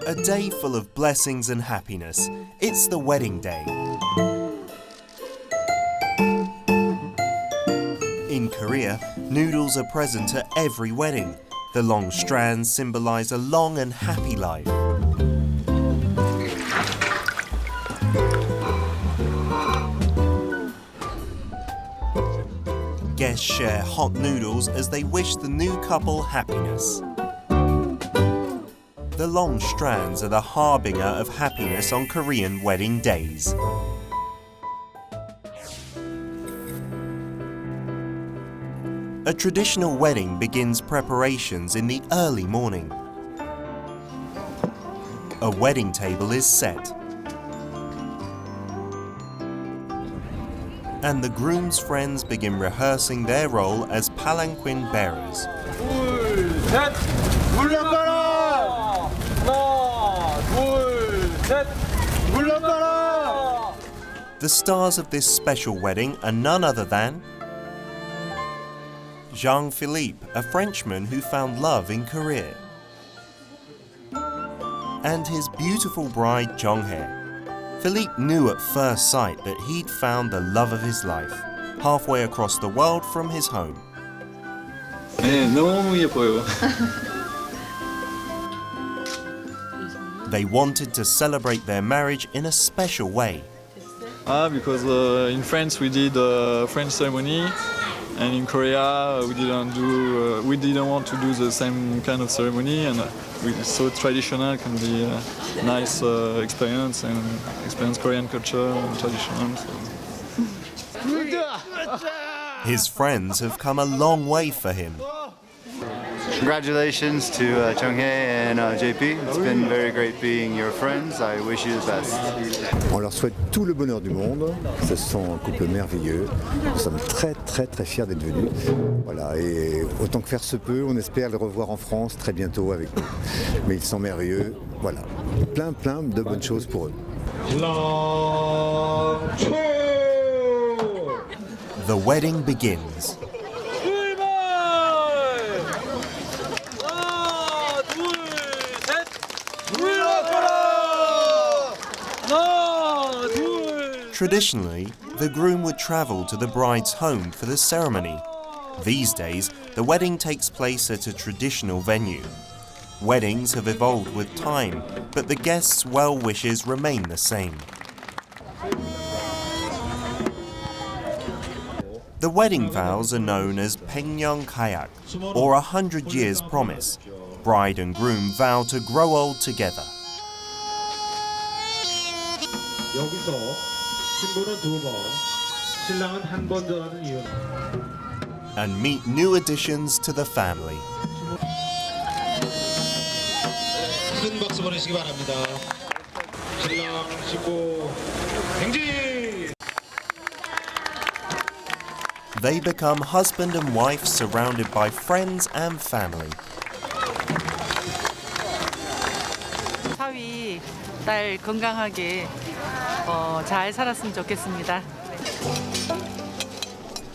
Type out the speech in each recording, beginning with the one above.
A day full of blessings and happiness. It's the wedding day. In Korea, noodles are present at every wedding. The long strands symbolize a long and happy life. Guests share hot noodles as they wish the new couple happiness. The long strands are the harbinger of happiness on Korean wedding days. A traditional wedding begins preparations in the early morning. A wedding table is set. And the groom's friends begin rehearsing their role as palanquin bearers. The stars of this special wedding are none other than Jean-Philippe, a Frenchman who found love in Korea, and his beautiful bride Jong-hae. Philippe knew at first sight that he'd found the love of his life, halfway across the world from his home. 네, 너무 예뻐요. They wanted to celebrate their marriage in a special way. Because in France we did a French ceremony, and in Korea we didn't want to do the same kind of ceremony, and so traditional can be a nice experience and experience Korean culture and tradition. His friends have come a long way for him. Congratulations to Jong-hae and JP. It's been very great being your friends. I wish you the best. On leur souhaite tout le bonheur du monde. Ce sont un couple merveilleux. Nous sommes très fiers d'être venus. Voilà, et autant que faire se peut, on espère les revoir en France très bientôt avec nous. Mais ils sont merveilleux. Voilà, plein de bonnes choses pour eux. The wedding begins. Traditionally, the groom would travel to the bride's home for the ceremony. These days, the wedding takes place at a traditional venue. Weddings have evolved with time, but the guests' well wishes remain the same. The wedding vows are known as Paengyeong Kayak, or 100 years promise. Bride and groom vow to grow old together. And meet new additions to the family. They become husband and wife surrounded by friends and family. 사위, 딸 건강하게 잘 살았으면 좋겠습니다.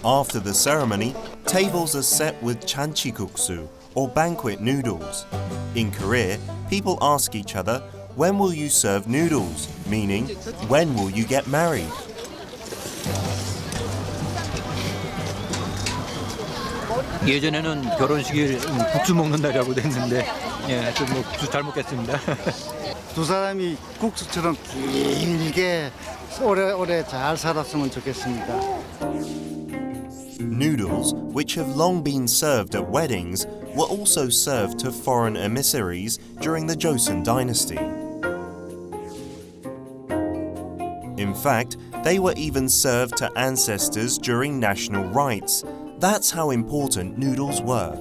After the ceremony, tables are set with 잔치국수, or banquet noodles. In Korea, people ask each other, "When will you serve noodles?" meaning, "When will you get married?" 예전에는 결혼식이 국수 먹는 날이라고 됐는데, 뭐 국수 잘 먹겠습니다. 두 사람이 국수처럼 길게 오래 잘 살았으면 좋겠습니다. Noodles, which have long been served at weddings, were also served to foreign emissaries during the Joseon dynasty. In fact, they were even served to ancestors during national rites. That's how important noodles were.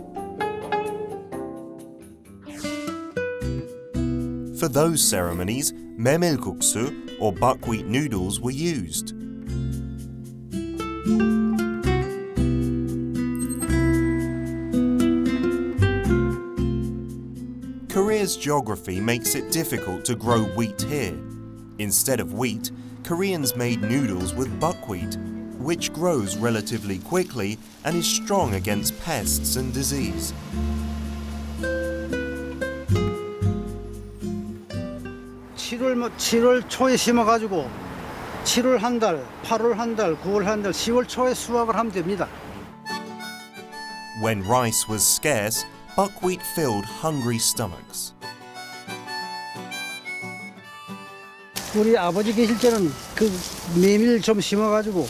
For those ceremonies, guksu, or buckwheat noodles, were used. Korea's geography makes it difficult to grow wheat here. Instead of wheat, Koreans made noodles with buckwheat, which grows relatively quickly and is strong against pests and disease. 7월 초에 심어가지고 7월 한 달, 8월 한 달, 9월 한 달, 10월 초에 수확을 하면 됩니다. When rice was scarce, buckwheat filled hungry stomachs. 우리 아버지 계실 때는 그 메밀 좀 심어가지고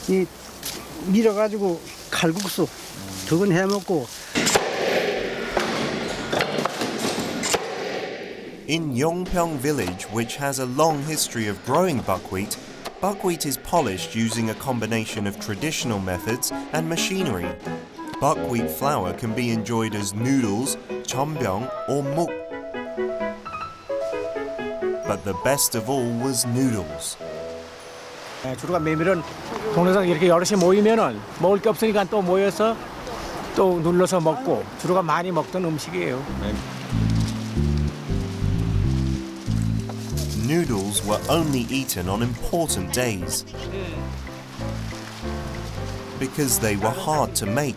이 밀어가지고 칼국수 그건 해먹고. In Yongpyeong village, which has a long history of growing buckwheat, buckwheat is polished using a combination of traditional methods and machinery. Buckwheat flour can be enjoyed as noodles, jeonbyung or muk. But the best of all was noodles. 주로가 메밀은 동네상 이렇게 여럿이 모이면은 먹을 게 없으니까 또 모여서 또 눌러서 먹고 주로가 많이 먹던 음식이에요. Noodles were only eaten on important days because they were hard to make.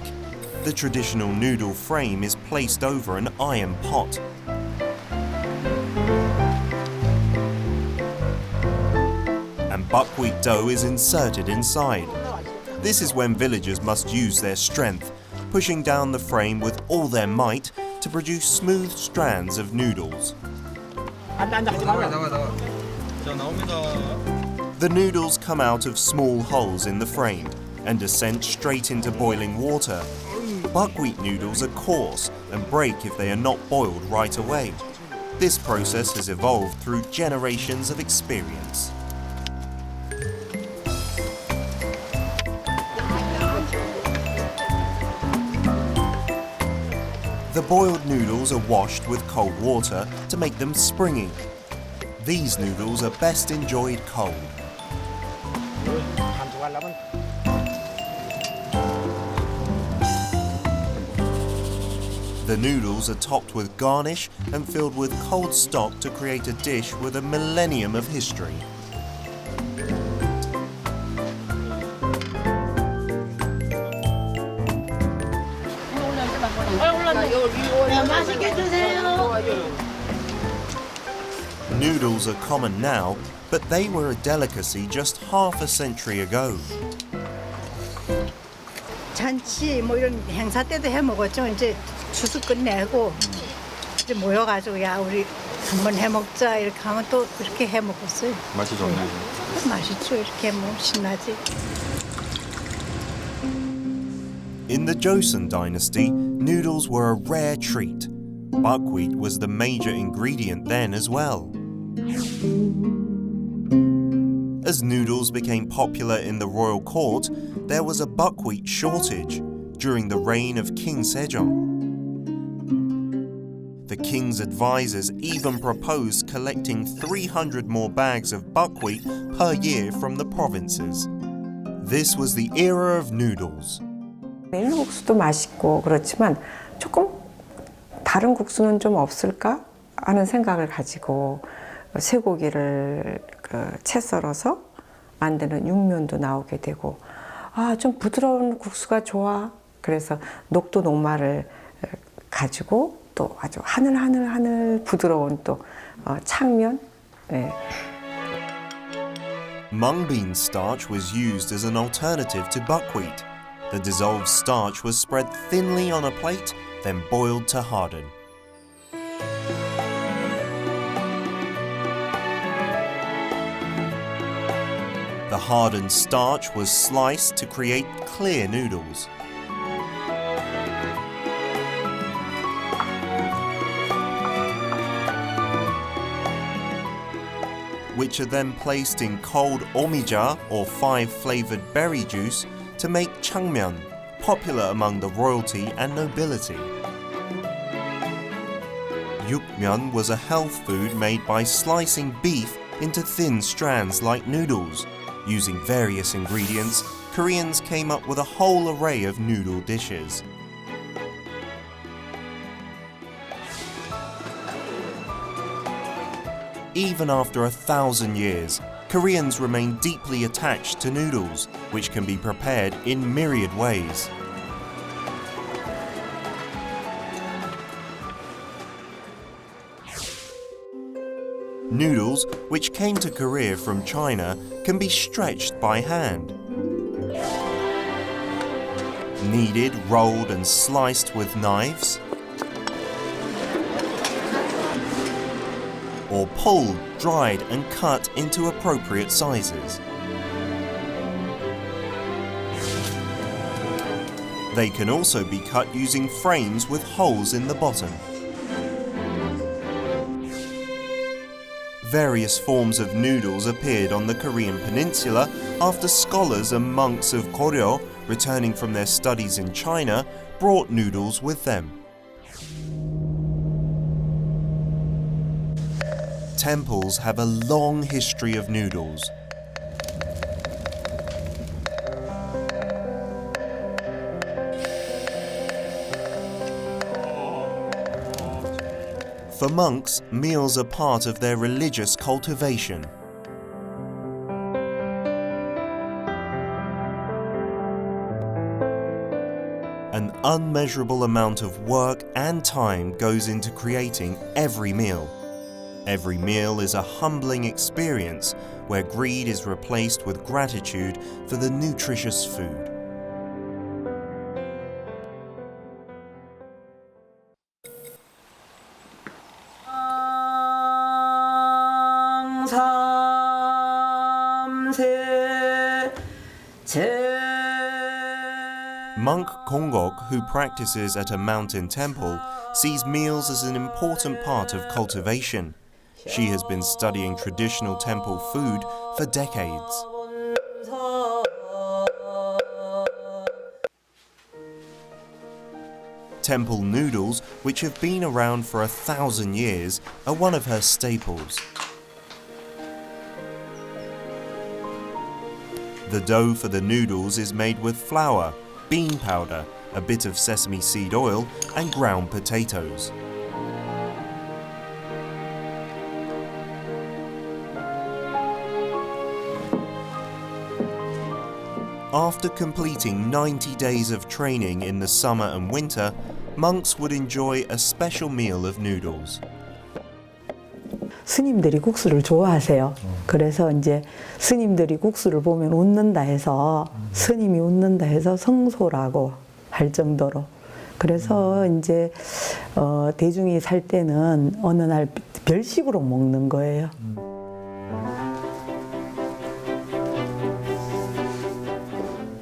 The traditional noodle frame is placed over an iron pot. And buckwheat dough is inserted inside. This is when villagers must use their strength, pushing down the frame with all their might to produce smooth strands of noodles. The noodles come out of small holes in the frame and are sent straight into boiling water. Buckwheat noodles are coarse and break if they are not boiled right away. This process has evolved through generations of experience. The boiled noodles are washed with cold water to make them springy. These noodles are best enjoyed cold. The noodles are topped with garnish and filled with cold stock to create a dish with a millennium of history. Noodles are common now, but they were a delicacy just half a century ago. 잔치 뭐 이런 행사 때도 해 먹었죠. 이제 추수 끝내고 이제 모여가지고 야 우리 한번 해 먹자 이렇게 하면 또 이렇게 해 먹었어요. 맛이 좋네요. 맛있죠. 이렇게 뭐 신나지. In the Joseon dynasty, noodles were a rare treat. Buckwheat was the major ingredient then as well. As noodles became popular in the royal court, there was a buckwheat shortage during the reign of King Sejong. The king's advisors even proposed collecting 300 more bags of buckwheat per year from the provinces. This was the era of noodles. 메밀국수도 맛있고 그렇지만 조금 다른 국수는 좀 없을까 하는 생각을 가지고 쇠고기를 채 썰어서 만드는 육면도 나오게 되고 좀 부드러운 국수가 좋아. 그래서 녹도 녹말을 가지고 또 아주 하늘 부드러운 또 창면. 네. Mung bean starch was used as an alternative to buckwheat. The dissolved starch was spread thinly on a plate, then boiled to harden. The hardened starch was sliced to create clear noodles. Which are then placed in cold omija or 5-flavored berry juice to make changmyeon, popular among the royalty and nobility. Yukmyeon was a health food made by slicing beef into thin strands like noodles. Using various ingredients, Koreans came up with a whole array of noodle dishes. Even after 1,000 years, Koreans remain deeply attached to noodles, which can be prepared in myriad ways. Noodles, which came to Korea from China, can be stretched by hand. Kneaded, rolled and sliced with knives, or pulled, dried and cut into appropriate sizes. They can also be cut using frames with holes in the bottom. Various forms of noodles appeared on the Korean peninsula after scholars and monks of Goryeo, returning from their studies in China, brought noodles with them. Temples have a long history of noodles. For monks, meals are part of their religious cultivation. An unmeasurable amount of work and time goes into creating every meal. Every meal is a humbling experience where greed is replaced with gratitude for the nutritious food. Monk Konggok, who practices at a mountain temple, sees meals as an important part of cultivation. She has been studying traditional temple food for decades. Temple noodles, which have been around for 1,000 years, are one of her staples. The dough for the noodles is made with flour, bean powder, a bit of sesame seed oil, and ground potatoes. After completing 90 days of training in the summer and winter, monks would enjoy a special meal of noodles. 스님들이 국수를 좋아하세요. 그래서 이제 스님들이 국수를 보면 웃는다 해서 스님이 웃는다 해서 성소라고 할 정도로. 그래서 이제 대중이 살 때는 어느 날 별식으로 먹는 거예요.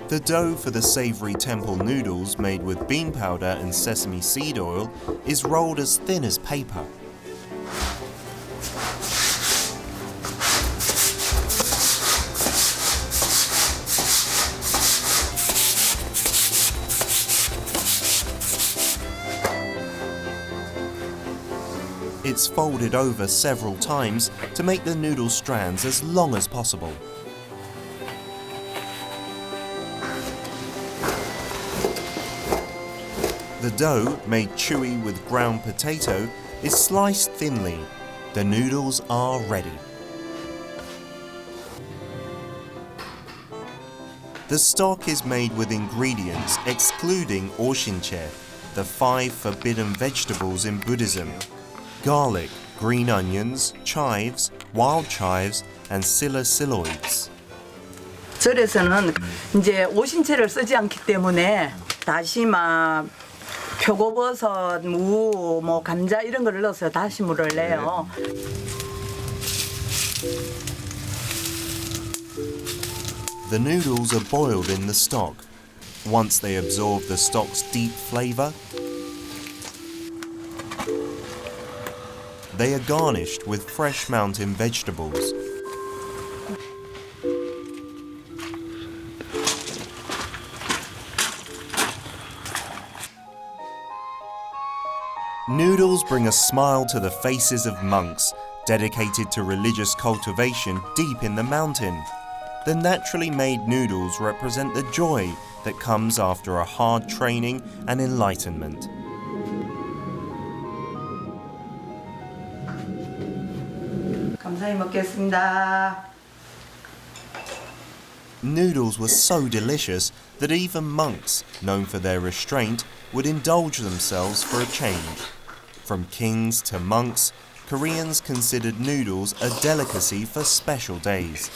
The dough for the savory temple noodles made with bean powder and sesame seed oil is rolled as thin as paper. It's folded over several times to make the noodle strands as long as possible. The dough, made chewy with ground potato, is sliced thinly. The noodles are ready. The stock is made with ingredients excluding oshinche, the 5 forbidden vegetables in Buddhism: garlic, green onions, chives, wild chives, and silicyloids. 절에서는 이제 오신채를 쓰지 않기 때문에 다시마, 표고버섯, 무, 뭐 감자 이런 거를 넣어서 다시물을 내요. The noodles are boiled in the stock. Once they absorb the stock's deep flavor, they are garnished with fresh mountain vegetables. Noodles bring a smile to the faces of monks dedicated to religious cultivation deep in the mountain. The naturally made noodles represent the joy that comes after a hard training and enlightenment. 감사히 먹겠습니다. Noodles were so delicious that even monks, known for their restraint, would indulge themselves for a change. From kings to monks, Koreans considered noodles a delicacy for special days.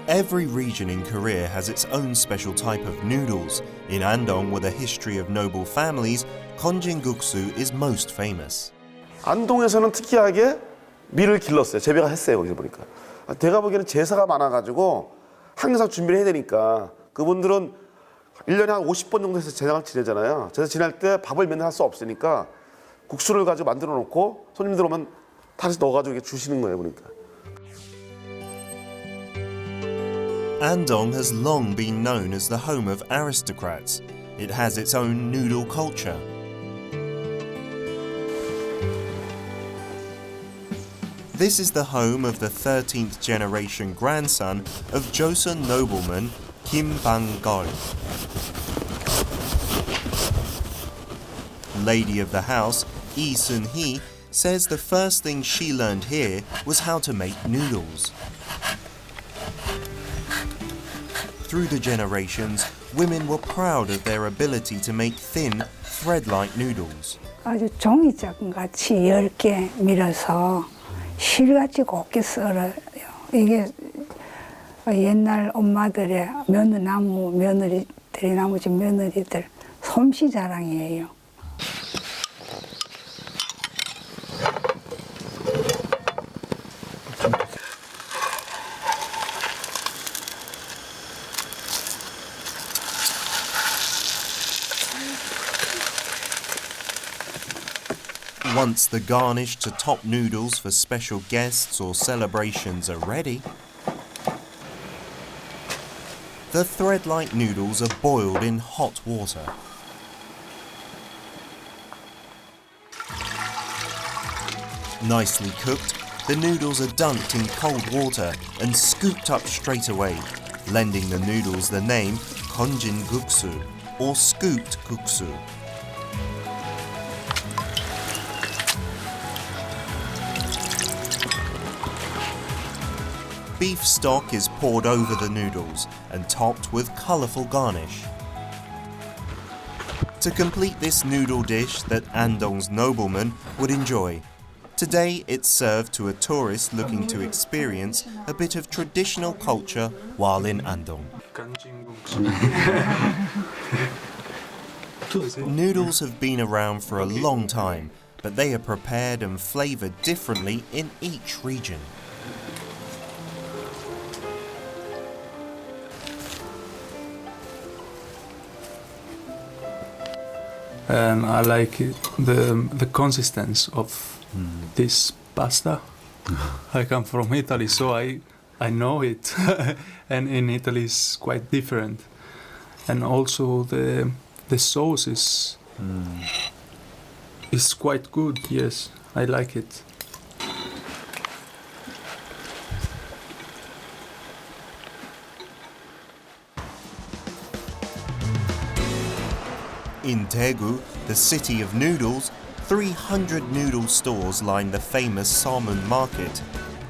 Every region in Korea has its own special type of noodles. In Andong, with a history of noble families, guksu is most famous. 안동에서는 특이하게 밀을 길렀어요. 재배가 했어요. 거기서 보니까. 제가 보기에는 제사가 많아가지고 항상 준비를 해야 되니까 그분들은 1년에 한 50번 정도 해서 제사를 지내잖아요. 제사 지낼 때 밥을 맨날 할 수 없으니까 국수를 가지고 만들어 놓고 손님들 오면 다시 넣어가지고 이렇게 주시는 거예요. 보니까. Andong has long been known as the home of aristocrats. It has its own noodle culture. This is the home of the 13th generation grandson of Joseon nobleman Kim Bang-gol. Lady of the house, Lee Sun-hee, says the first thing she learned here was how to make noodles. Through the generations, women were proud of their ability to make thin, thread-like noodles. 아주 종이장 같이 10개 밀어서 실같이 곱게 썰어요. 이게 옛날 엄마들의 며느리들이 나머지 며느리들 솜씨 자랑이에요. Once the garnish to top noodles for special guests or celebrations are ready, the thread-like noodles are boiled in hot water. Nicely cooked, the noodles are dunked in cold water and scooped up straight away, lending the noodles the name guksu or scooped guksu. Beef stock is poured over the noodles and topped with colourful garnish. To complete this noodle dish that Andong's noblemen would enjoy, today it's served to a tourist looking to experience a bit of traditional culture while in Andong. Noodles have been around for a long time, but they are prepared and flavoured differently in each region. And I like the consistency of this pasta. I come from Italy, so I know it, and in Italy it's quite different. And also the sauce is quite good. Yes, I like it. In Daegu, the city of noodles, 300 noodle stores line the famous salmon market.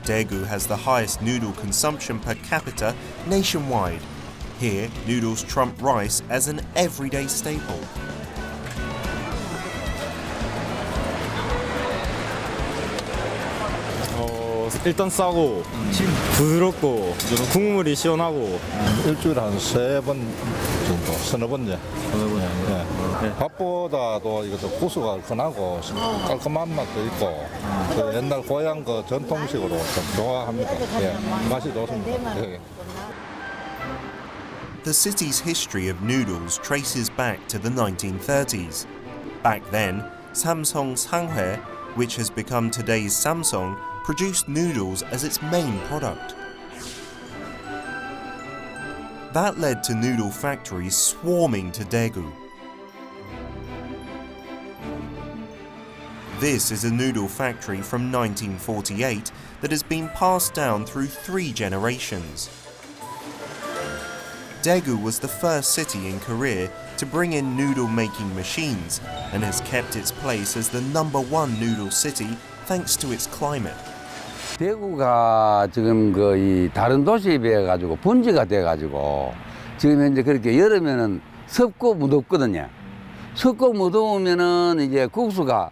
Daegu has the highest noodle consumption per capita nationwide. Here, noodles trump rice as an everyday staple. 일단 싸고 부드럽고 국물이 시원하고 일주일에 한 3번 정도, 서너 번째. 밥보다도 이것도 구수가 흔하고 깔끔한 맛도 있고 그 옛날 고향 그 전통식으로 좀 좋아합니다. 맛이 좋습니다. The city's history of noodles traces back to the 1930s. Back then, Samsung Sanghae, which has become today's Samsung, produced noodles as its main product. That led to noodle factories swarming to Daegu. This is a noodle factory from 1948 that has been passed down through 3 generations. Daegu was the first city in Korea to bring in noodle-making machines and has kept its place as the #1 noodle city thanks to its climate. 대구가 지금 이 다른 도시에 비해 가지고 분지가 돼 가지고 지금 현재 그렇게 여름에는 습고 무덥거든요. 습고 무더우면은 이제 국수가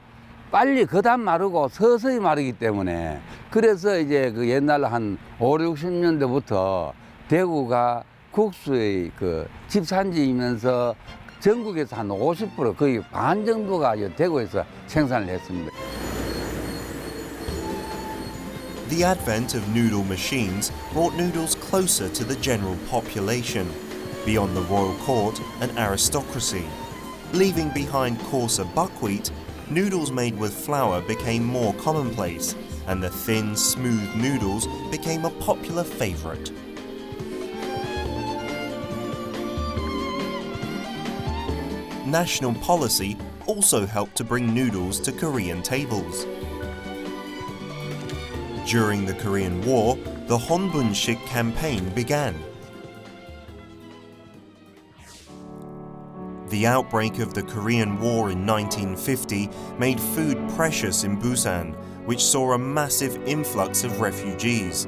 빨리 거담 마르고 서서히 마르기 때문에 그래서 이제 그 옛날 한 5, 60년대부터 대구가 국수의 그 집산지이면서 전국에서 한 50% 거의 반 정도가 대구에서 생산을 했습니다. The advent of noodle machines brought noodles closer to the general population, beyond the royal court and aristocracy. Leaving behind coarser buckwheat, noodles made with flour became more commonplace, and the thin, smooth noodles became a popular favorite. National policy also helped to bring noodles to Korean tables. During the Korean War, the Honbunshik campaign began. The outbreak of the Korean War in 1950 made food precious in Busan, which saw a massive influx of refugees.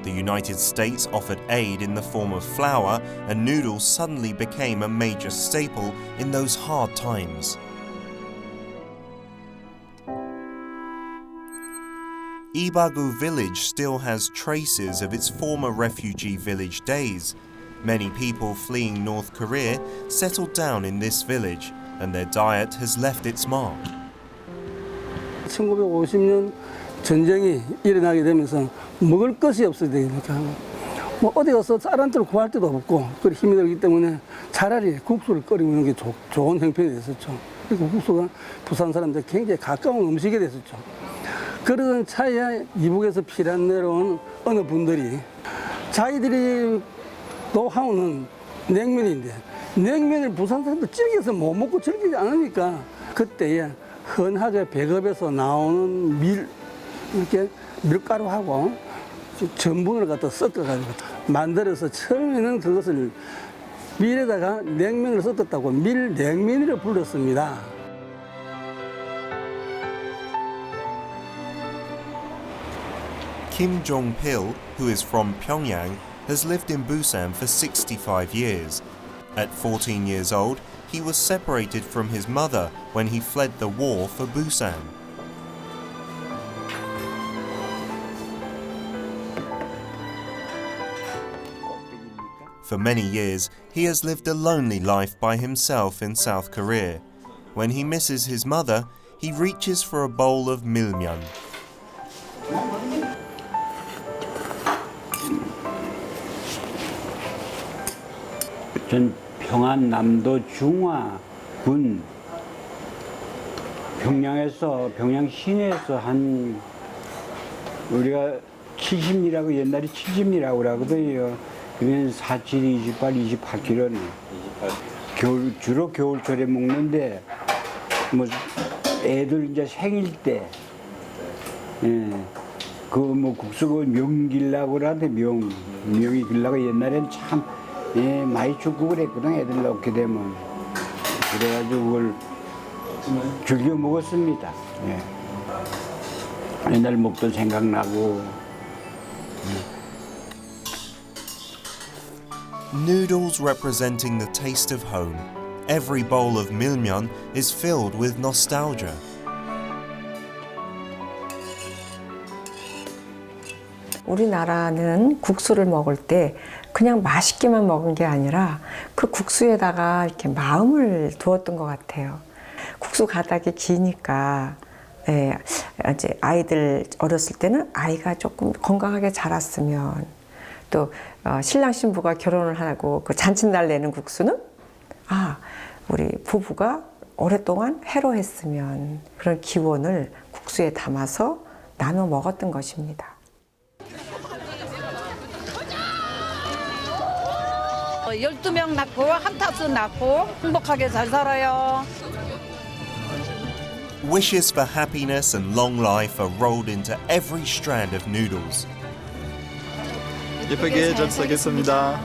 The United States offered aid in the form of flour, and noodles suddenly became a major staple in those hard times. Ibagu village still has traces of its former refugee village days. Many people fleeing North Korea settled down in this village, and their diet has left its mark. 1950년 전쟁이 일어나게 되면서 먹을 것이 없어야 되니까 뭐 어디 가서 쌀한테를 구할 데도 없고 그 힘이 들기 때문에 차라리 국수를 끓여 먹는 게 좋은 형편이 됐었죠. 그리고 국수가 부산 사람들 굉장히 가까운 음식이 됐었죠. 그러던 차에 이북에서 피란 내려온 어느 분들이 자기들이 노하우는 냉면인데 냉면을 부산 사람들 즐겨서 못 먹고 즐기지 않으니까 그때에 흔하게 배급에서 나오는 이렇게 밀가루하고 전분을 갖다 섞어가지고 만들어서 처음에는 그것을 밀에다가 냉면을 섞었다고 밀냉면이라 불렀습니다. Kim Jong-pil, who is from Pyongyang, has lived in Busan for 65 years. At 14 years old, he was separated from his mother when he fled the war for Busan. For many years, he has lived a lonely life by himself in South Korea. When he misses his mother, he reaches for a bowl of milmyeon. 전 평안남도 중화군 평양 시내에서 한 우리가 70리라고 옛날에 70리라고 그러거든요. 그러면 47, 28, 28kg네. 주로 겨울철에 먹는데 뭐 애들 이제 생일 때 그 뭐 국수가 명길라고 그러는데 명이 길라고 옛날엔 참 많이 죽고 그랬거든. 애들 넣게 되면 그래가지고 그걸 즐겨 먹었습니다. 옛날 먹던 생각나고. Noodles representing the taste of home. Every bowl of milmyeon is filled with nostalgia. 우리나라는 국수를 먹을 때 그냥 맛있게만 먹은 게 아니라 그 국수에다가 이렇게 마음을 두었던 것 같아요. 국수 가닥이 기니까 이제 아이들 어렸을 때는 아이가 조금 건강하게 자랐으면 또 신랑 신부가 결혼을 하고 그 잔칫날 내는 국수는 우리 부부가 오랫동안 해로했으면 그런 기원을 국수에 담아서 나눠 먹었던 것입니다. 12명 낳고 한타수 낳고 행복하게 잘 살아요. Wishes for happiness and long life are rolled into every strand of noodles. 예쁘게 잘 살겠습니다.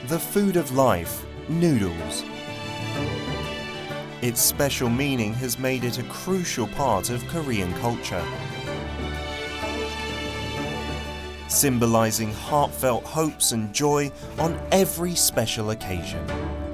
The food of life, noodles. Its special meaning has made it a crucial part of Korean culture, symbolizing heartfelt hopes and joy on every special occasion.